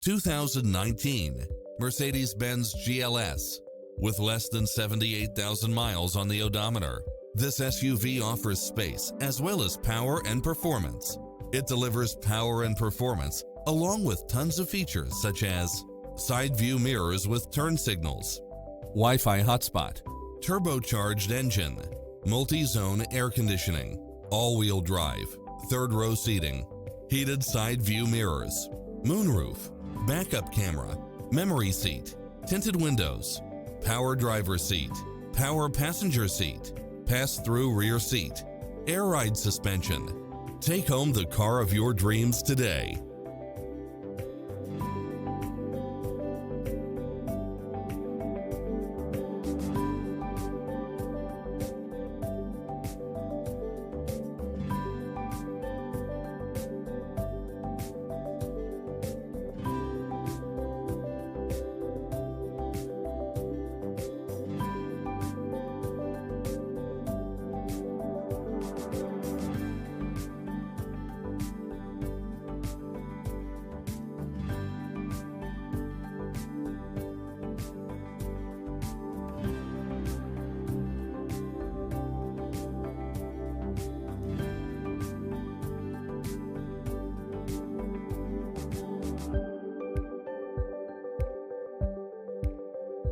2019 Mercedes-Benz GLS. With less than 78,000 miles on the odometer, this SUV offers space as well as power and performance. It delivers power and performance along with tons of features such as side view mirrors with turn signals, Wi-Fi hotspot, turbocharged engine, multi-zone air conditioning, all-wheel drive, third-row seating, heated side view mirrors, moonroof, backup camera, memory seat, tinted windows, power driver seat, power passenger seat, pass-through rear seat, air ride suspension. Take home the car of your dreams today.